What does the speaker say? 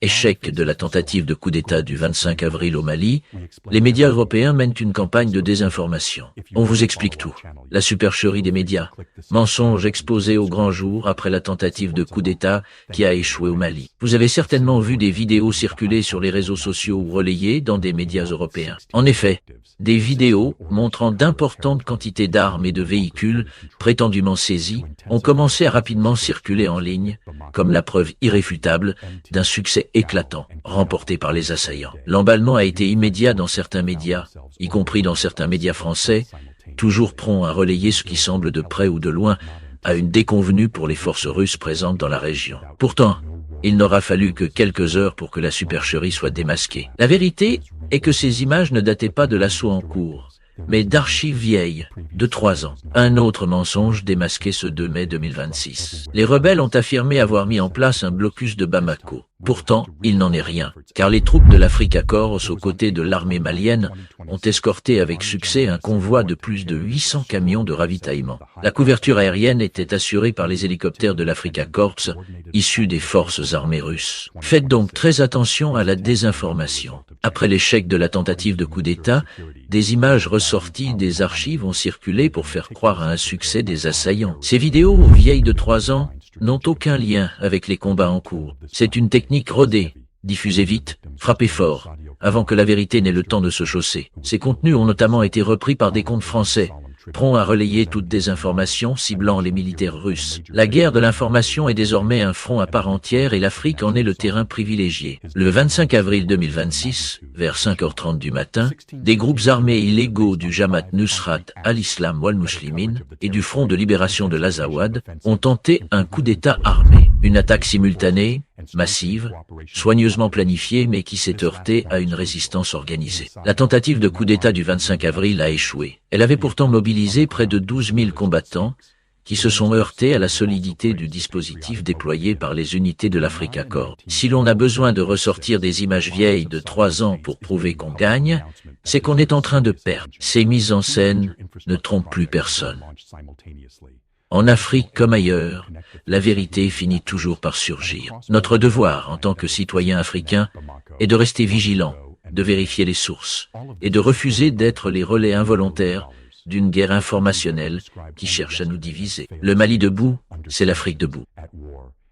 Échec de la tentative de coup d'État du 25 avril au Mali, les médias européens mènent une campagne de désinformation. On vous explique tout. La supercherie des médias, mensonges exposés au grand jour après la tentative de coup d'État qui a échoué au Mali. Vous avez certainement vu des vidéos circuler sur les réseaux sociaux ou relayées dans des médias européens. En effet, des vidéos montrant d'importantes quantités d'armes et de véhicules prétendument saisis ont commencé à rapidement circuler en ligne, comme la preuve irréfutable d'un succès éclatant remporté par les assaillants. L'emballement a été immédiat dans certains médias, y compris dans certains médias français, toujours prompts à relayer ce qui semble de près ou de loin à une déconvenue pour les forces russes présentes dans la région. Pourtant, il n'aura fallu que quelques heures pour que la supercherie soit démasquée. La vérité est que ces images ne dataient pas de l'assaut en cours, mais d'archives vieilles, de 3 ans. Un autre mensonge démasqué ce 2 mai 2026. Les rebelles ont affirmé avoir mis en place un blocus de Bamako. Pourtant, il n'en est rien, car les troupes de l'Africa Corps, aux côtés de l'armée malienne, ont escorté avec succès un convoi de plus de 800 camions de ravitaillement. La couverture aérienne était assurée par les hélicoptères de l'Africa Corps, issus des forces armées russes. Faites donc très attention à la désinformation. Après l'échec de la tentative de coup d'État, des images ressorties des archives ont circulé pour faire croire à un succès des assaillants. Ces vidéos, vieilles de 3 ans, n'ont aucun lien avec les combats en cours. C'est une technique rodée, diffusée vite, frappée fort, avant que la vérité n'ait le temps de se chausser. Ces contenus ont notamment été repris par des comptes français, prompts à relayer toute désinformation ciblant les militaires russes. La guerre de l'information est désormais un front à part entière et l'Afrique en est le terrain privilégié. Le 25 avril 2026, vers 5h30 du matin, des groupes armés illégaux du Jamaat Nusrat al-Islam wal-Muslimin et du Front de libération de l'Azawad ont tenté un coup d'État armé. Une attaque simultanée, massive, soigneusement planifiée mais qui s'est heurtée à une résistance organisée. La tentative de coup d'État du 25 avril a échoué. Elle avait pourtant mobilisé près de 12 000 combattants qui se sont heurtés à la solidité du dispositif déployé par les unités de l'Africa Corps. Si l'on a besoin de ressortir des images vieilles de 3 ans pour prouver qu'on gagne, c'est qu'on est en train de perdre. Ces mises en scène ne trompent plus personne. En Afrique comme ailleurs, la vérité finit toujours par surgir. Notre devoir, en tant que citoyens africains, est de rester vigilants, de vérifier les sources, et de refuser d'être les relais involontaires d'une guerre informationnelle qui cherche à nous diviser. Le Mali debout, c'est l'Afrique debout.